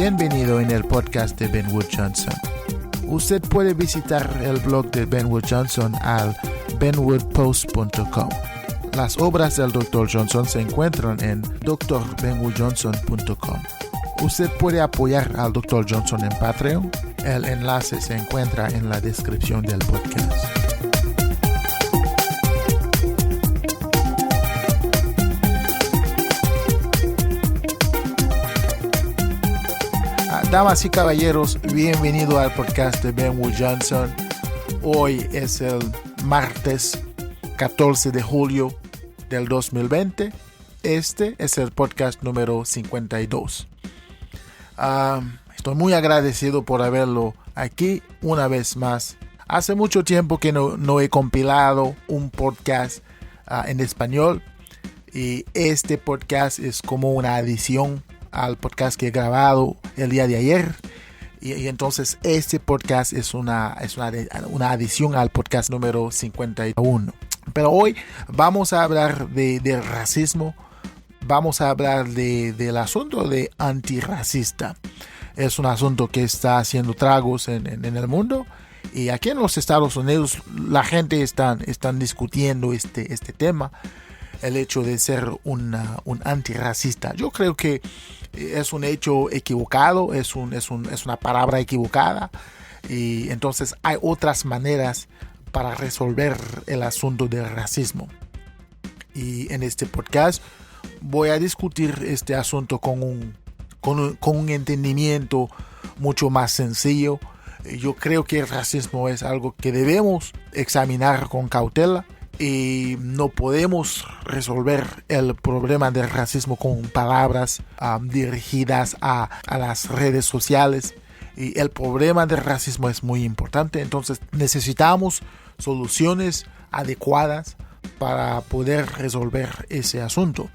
Bienvenido en el podcast de Benwood Johnson. Usted puede visitar el blog de Benwood Johnson al benwoodpost.com. Las obras del Dr. Johnson se encuentran en drbenwoodjohnson.com. Usted puede apoyar al Dr. Johnson en Patreon. El enlace se encuentra en la descripción del podcast. Damas y caballeros, bienvenido al podcast de Benwood Johnson. Hoy es el martes 14 de julio del 2020. Este es el podcast número 52. Estoy muy agradecido por haberlo aquí una vez más. Hace mucho tiempo que no he compilado un podcast en español. Y este podcast es como una adición al podcast que he grabado el día de ayer. Y entonces este podcast es una adición al podcast número 51. Pero hoy vamos a hablar de racismo. Vamos a hablar del asunto de antirracista. Es un asunto que está haciendo tragos en el mundo. Y aquí en los Estados Unidos la gente están discutiendo este tema. El hecho de ser un antirracista. Yo creo que es un hecho equivocado, es una palabra equivocada. Y entonces hay otras maneras para resolver el asunto del racismo. Y en este podcast voy a discutir este asunto con un entendimiento mucho más sencillo. Yo creo que el racismo es algo que debemos examinar con cautela. Y no podemos resolver el problema del racismo con palabras dirigidas a las redes sociales. Y el problema del racismo es muy importante. Entonces necesitamos soluciones adecuadas para poder resolver ese asunto.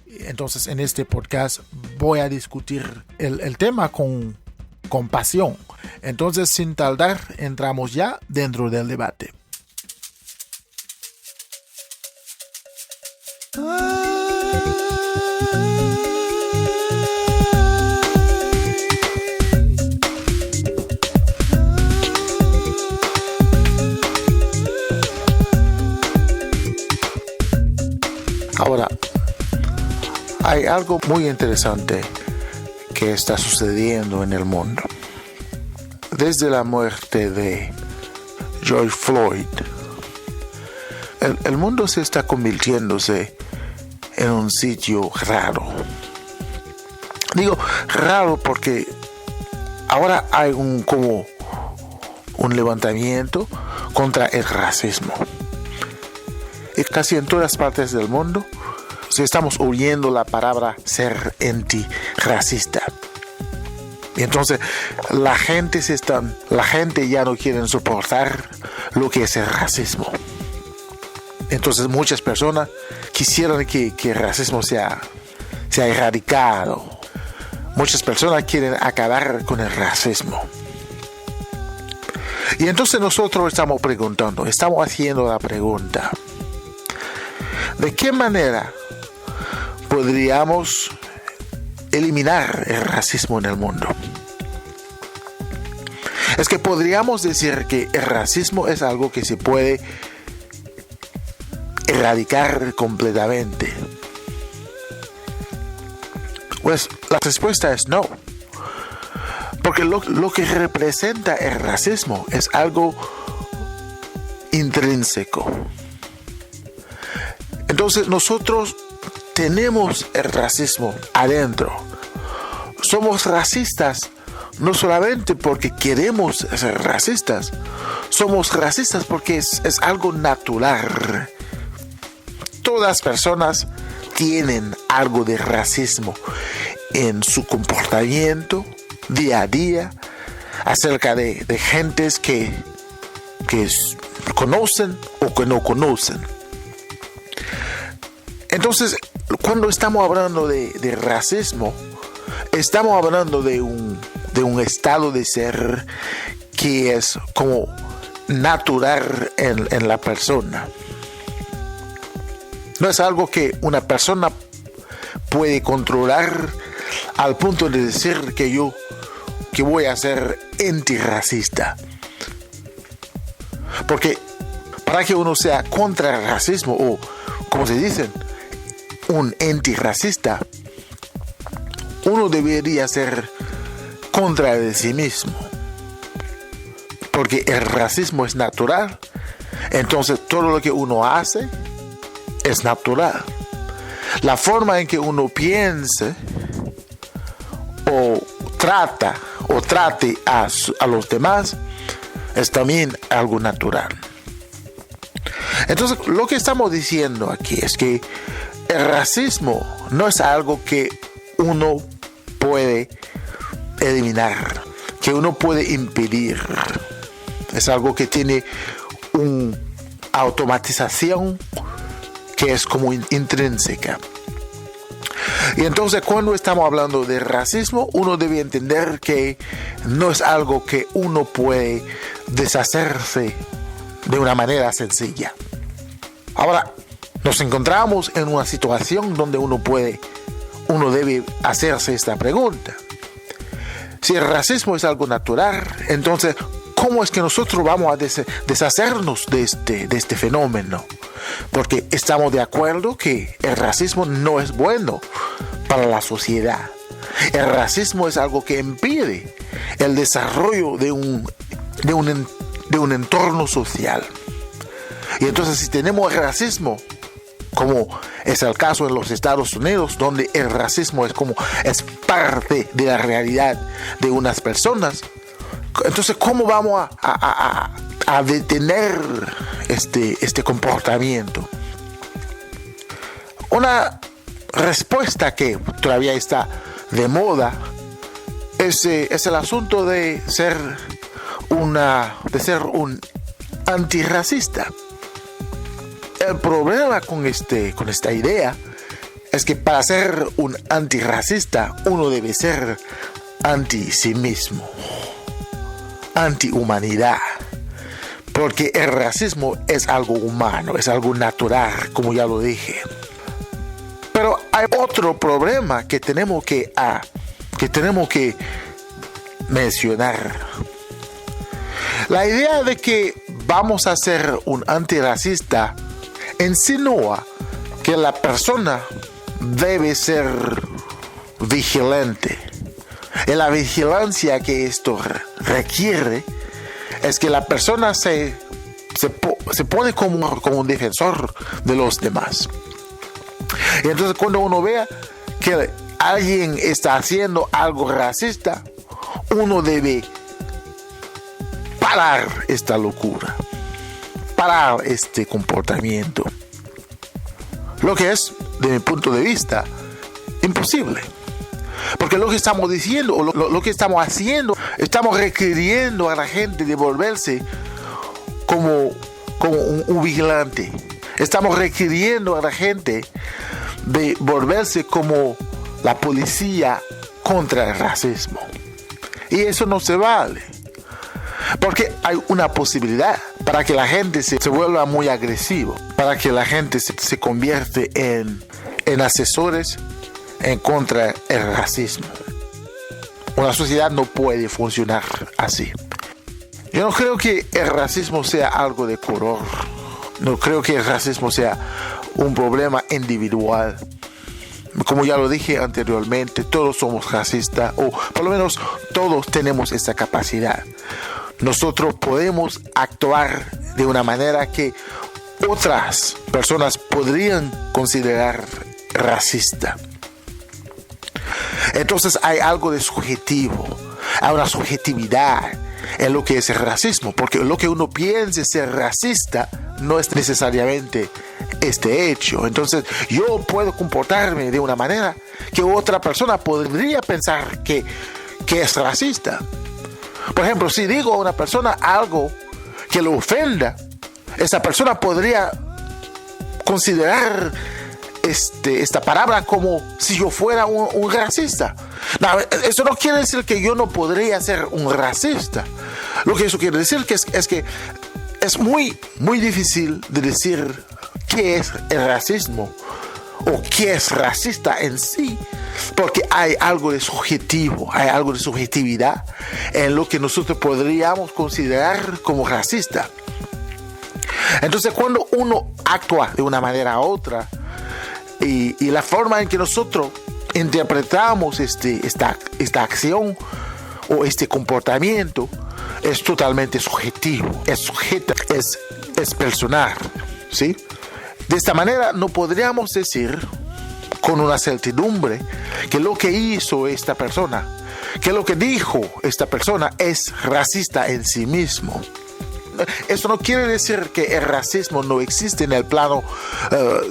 Entonces en este podcast voy a discutir el tema con pasión. Entonces sin tardar entramos ya dentro del debate. Ahora, hay algo muy interesante que está sucediendo en el mundo. Desde la muerte de George Floyd, el mundo se está convirtiéndose en un sitio raro. Digo raro porque ahora hay un levantamiento contra el racismo. Y casi en todas partes del mundo estamos oyendo la palabra ser antirracista. Y entonces la gente ya no quiere soportar lo que es el racismo. Entonces muchas personas quisieran que el racismo sea erradicado. Muchas personas quieren acabar con el racismo. Y entonces nosotros estamos haciendo la pregunta: ¿de qué manera podríamos eliminar el racismo en el mundo? Es que podríamos decir que el racismo es algo que se puede erradicar completamente. Pues la respuesta es no. Porque lo que representa el racismo es algo intrínseco. Entonces nosotros tenemos el racismo adentro. Somos racistas no solamente porque queremos ser racistas. Somos racistas porque es algo natural. Todas las personas tienen algo de racismo en su comportamiento día a día acerca de gentes que conocen o que no conocen. Entonces, cuando estamos hablando de racismo, estamos hablando de un estado de ser que es como natural en la persona. No es algo que una persona puede controlar al punto de decir que yo que voy a ser antirracista. Porque para que uno sea contra el racismo, o como se dice, un antirracista, uno debería ser contra de sí mismo. Porque el racismo es natural. Entonces todo lo que uno hace es natural. La forma en que uno piense o trate a los demás es también algo natural. Entonces lo que estamos diciendo aquí es que el racismo no es algo que uno puede eliminar, que uno puede impedir. Es algo que tiene una automatización que es como intrínseca. Y entonces cuando estamos hablando de racismo, uno debe entender que no es algo que uno puede deshacerse de una manera sencilla. Ahora, nos encontramos en una situación donde uno debe hacerse esta pregunta. Si el racismo es algo natural, entonces, ¿cómo es que nosotros vamos a deshacernos de este fenómeno? Porque estamos de acuerdo que el racismo no es bueno para la sociedad. El racismo es algo que impide el desarrollo de un entorno social. Y entonces si tenemos el racismo, como es el caso en los Estados Unidos, donde el racismo es parte de la realidad de unas personas, entonces ¿cómo vamos a detener este comportamiento? Una respuesta que todavía está de moda es el asunto de ser un antirracista. El problema con esta idea es que para ser un antirracista uno debe ser anti sí mismo, antihumanidad, porque el racismo es algo humano, es algo natural, como ya lo dije. Pero hay otro problema que tenemos que mencionar. La idea de que vamos a ser un antirracista insinúa que la persona debe ser vigilante. Y la vigilancia que esto requiere es que la persona se pone como un defensor de los demás. Y entonces cuando uno vea que alguien está haciendo algo racista, uno debe parar esta locura, parar este comportamiento. Lo que es, de mi punto de vista, imposible. Porque lo que estamos diciendo, o lo que estamos haciendo, estamos requiriendo a la gente de volverse como un vigilante. Estamos requiriendo a la gente de volverse como la policía contra el racismo. Y eso no se vale. Porque hay una posibilidad para que la gente se vuelva muy agresivo, para que la gente se convierte en asesores en contra del racismo. Una sociedad no puede funcionar así. Yo no creo que el racismo sea algo de color. No creo que el racismo sea un problema individual. Como ya lo dije anteriormente, todos somos racistas, o por lo menos todos tenemos esta capacidad. Nosotros podemos actuar de una manera que otras personas podrían considerar racista. Entonces hay algo de subjetivo, hay una subjetividad en lo que es el racismo, porque lo que uno piense ser racista no es necesariamente este hecho. Entonces yo puedo comportarme de una manera que otra persona podría pensar que es racista. Por ejemplo, si digo a una persona algo que lo ofenda, esa persona podría considerar esta palabra como si yo fuera un racista. No, eso no quiere decir que yo no podría ser un racista. Lo que eso quiere decir es que es muy, muy difícil de decir qué es el racismo o qué es racista en sí, porque hay algo de subjetivo, hay algo de subjetividad en lo que nosotros podríamos considerar como racista. Entonces, cuando uno actúa de una manera u otra, y la forma en que nosotros interpretamos esta acción o este comportamiento es totalmente subjetivo, es personal, ¿sí? De esta manera no podríamos decir con una certidumbre que lo que hizo esta persona, que lo que dijo esta persona es racista en sí mismo. Eso no quiere decir que el racismo no existe en el plano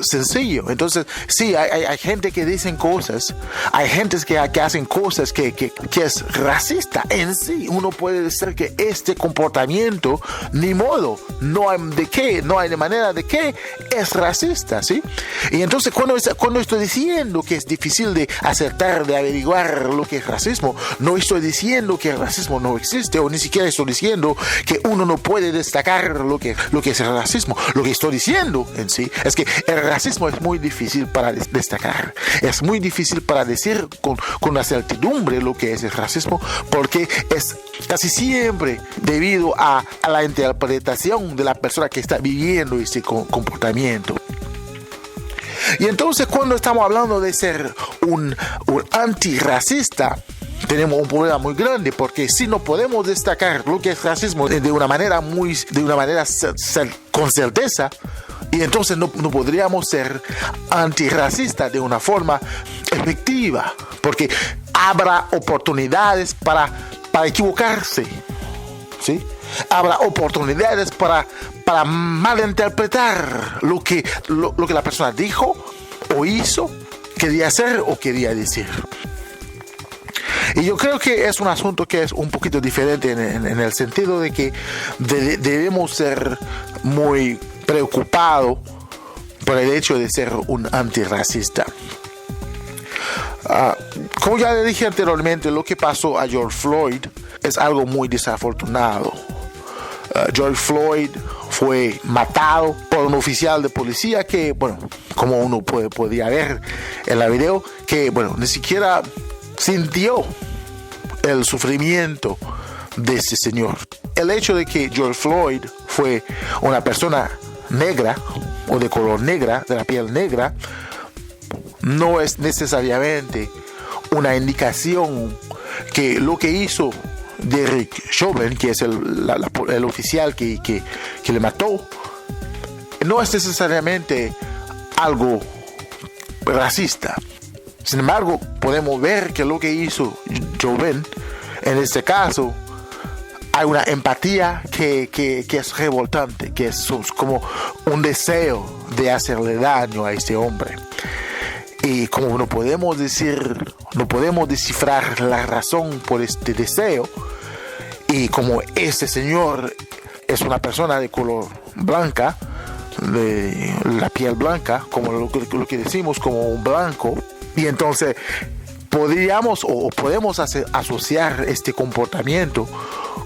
sencillo. Entonces, sí, hay gente que dicen cosas, hay gente que hacen cosas que es racista en sí. Uno puede decir que este comportamiento, ni modo, no hay de manera de que es racista, ¿sí? Y entonces, cuando estoy diciendo que es difícil de acertar, de averiguar lo que es racismo, no estoy diciendo que el racismo no existe, o ni siquiera estoy diciendo que uno no puede destacar lo que es el racismo. Lo que estoy diciendo en sí es que el racismo es muy difícil para destacar. Es muy difícil para decir con una certidumbre lo que es el racismo, porque es casi siempre debido a la interpretación de la persona que está viviendo este comportamiento. Y entonces, cuando estamos hablando de ser un antirracista, tenemos un problema muy grande, porque si no podemos destacar lo que es racismo de una manera con certeza, y entonces no podríamos ser antirracistas de una forma efectiva, porque habrá oportunidades para equivocarse, ¿sí? Habrá oportunidades para malinterpretar lo que la persona dijo o hizo, quería hacer o quería decir. Y yo creo que es un asunto que es un poquito diferente en el sentido de que debemos ser muy preocupados por el hecho de ser un antirracista. Como ya le dije anteriormente, lo que pasó a George Floyd es algo muy desafortunado. George Floyd fue matado por un oficial de policía que, bueno, como uno podía ver en la video, que, bueno, ni siquiera sintió el sufrimiento de ese señor. El hecho de que George Floyd fue una persona negra o de color negra, de la piel negra, no es necesariamente una indicación que lo que hizo Derek Chauvin, que es el oficial que le mató, no es necesariamente algo racista. Sin embargo, podemos ver que lo que hizo Chauvin, en este caso, hay una empatía que es revoltante, que es como un deseo de hacerle daño a este hombre. Y como no podemos descifrar la razón por este deseo, y como este señor es una persona de color blanca, de la piel blanca, como lo que decimos como un blanco, y entonces podemos asociar este comportamiento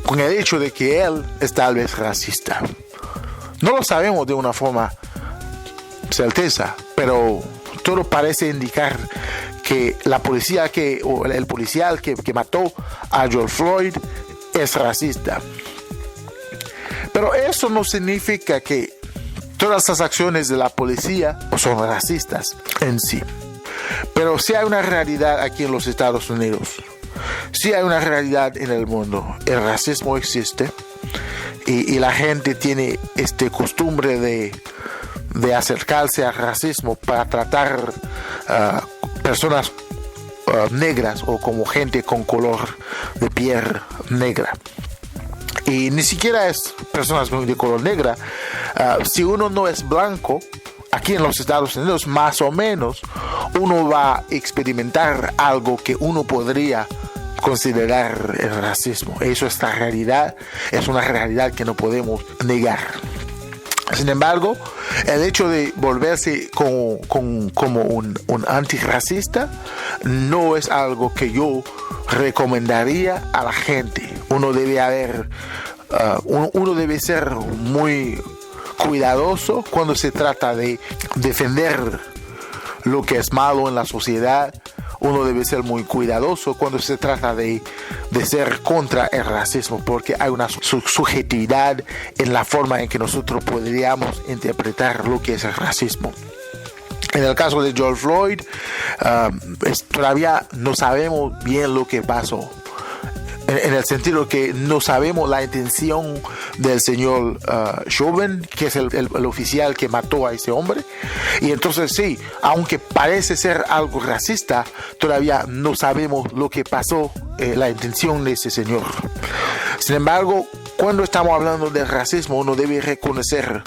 con el hecho de que él es tal vez racista. No lo sabemos de una forma certeza, pero todo parece indicar que la policía o el policial que mató a George Floyd es racista. Pero eso no significa que todas las acciones de la policía son racistas en sí. Pero sí hay una realidad aquí en los Estados Unidos. Sí hay una realidad en el mundo. El racismo existe y la gente tiene costumbre de acercarse al racismo para tratar personas negras o como gente con color de piel negra. Y ni siquiera es personas de color negra. Si uno no es blanco, aquí en los Estados Unidos, más o menos, uno va a experimentar algo que uno podría considerar el racismo. Eso es la realidad, es una realidad que no podemos negar. Sin embargo, el hecho de volverse como un antirracista no es algo que yo recomendaría a la gente. Uno debe ser muy cuidadoso cuando se trata de defender lo que es malo en la sociedad uno debe ser muy cuidadoso cuando se trata de ser contra el racismo, porque hay una subjetividad en la forma en que nosotros podríamos interpretar lo que es el racismo. En el caso de George Floyd, todavía no sabemos bien lo que pasó. En el sentido que no sabemos la intención del señor Chauvin, que es el oficial que mató a ese hombre. Y entonces sí, aunque parece ser algo racista, todavía no sabemos lo que pasó, la intención de ese señor. Sin embargo, cuando estamos hablando de racismo, uno debe reconocer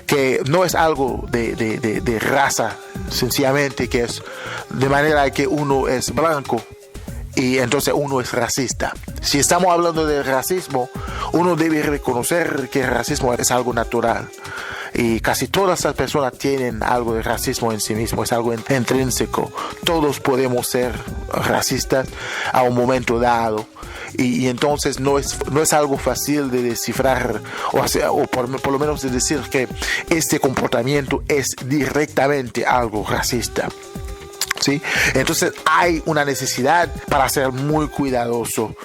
que no es algo de raza, sencillamente, que es de manera que uno es blanco y entonces uno es racista. Si estamos hablando de racismo, uno debe reconocer que el racismo es algo natural. Y casi todas las personas tienen algo de racismo en sí mismo, es algo intrínseco. Todos podemos ser racistas a un momento dado. Y entonces no es algo fácil de descifrar o por lo menos de decir que este comportamiento es directamente algo racista. ¿Sí? Entonces hay una necesidad para ser muy cuidadoso,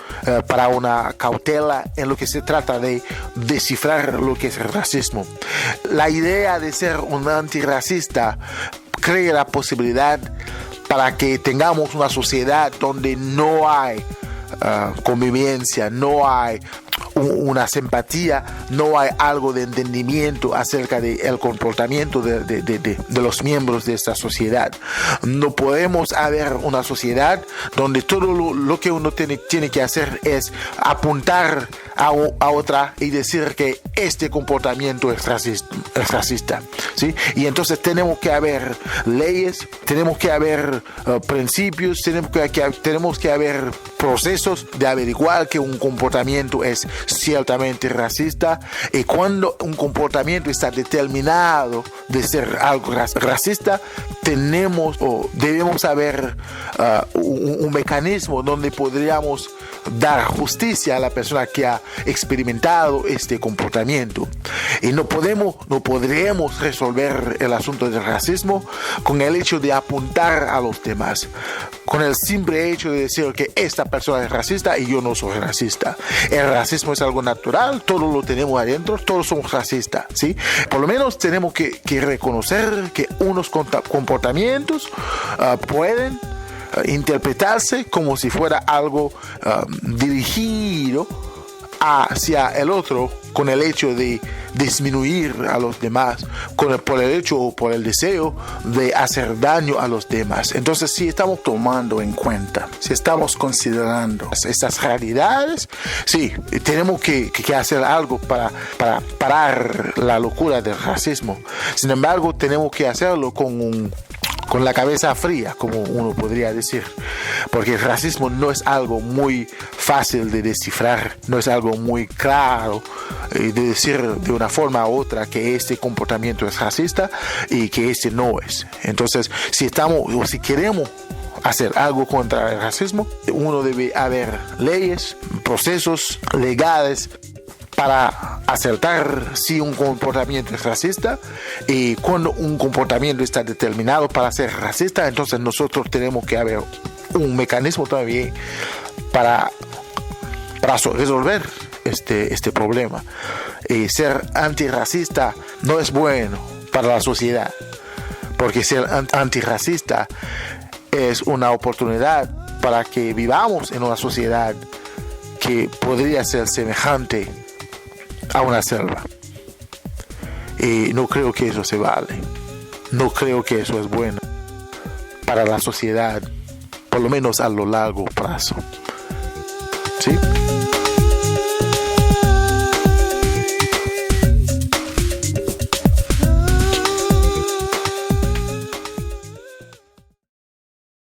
para una cautela en lo que se trata de descifrar lo que es el racismo. La idea de ser un antirracista crea la posibilidad para que tengamos una sociedad donde no hay convivencia, no hay una simpatía, no hay algo de entendimiento acerca del comportamiento de los miembros de esta sociedad. No podemos haber una sociedad donde todo lo que uno tiene que hacer es apuntar a otra y decir que este comportamiento es racista, ¿sí? Y entonces tenemos que haber leyes, tenemos que haber principios, tenemos que haber procesos de averiguar que un comportamiento es ciertamente racista, y cuando un comportamiento está determinado de ser algo racista, tenemos o debemos haber un mecanismo donde podríamos dar justicia a la persona que ha experimentado este comportamiento. Y no podremos resolver el asunto del racismo con el hecho de apuntar a los demás, con el simple hecho de decir que esta persona es racista y yo no soy racista. El racismo es algo natural, todos lo tenemos adentro, todos somos racistas, ¿sí? Por lo menos tenemos que reconocer que unos comportamientos pueden interpretarse como si fuera algo dirigido hacia el otro, con el hecho de disminuir a los demás, por el hecho o por el deseo de hacer daño a los demás. Entonces, si estamos tomando en cuenta, si estamos considerando estas realidades, sí, tenemos que hacer algo para parar la locura del racismo. Sin embargo, tenemos que hacerlo con la cabeza fría, como uno podría decir, porque el racismo no es algo muy fácil de descifrar, no es algo muy claro de decir de una forma u otra que este comportamiento es racista y que este no es. Entonces, si queremos hacer algo contra el racismo, uno debe haber leyes, procesos legales para acertar si un comportamiento es racista, y cuando un comportamiento está determinado para ser racista, entonces nosotros tenemos que haber un mecanismo también para resolver este problema. Y ser antirracista no es bueno para la sociedad, porque ser antirracista es una oportunidad para que vivamos en una sociedad que podría ser semejante a una selva. Y no creo que eso se vale. No creo que eso es bueno para la sociedad, por lo menos a lo largo plazo. ¿Sí?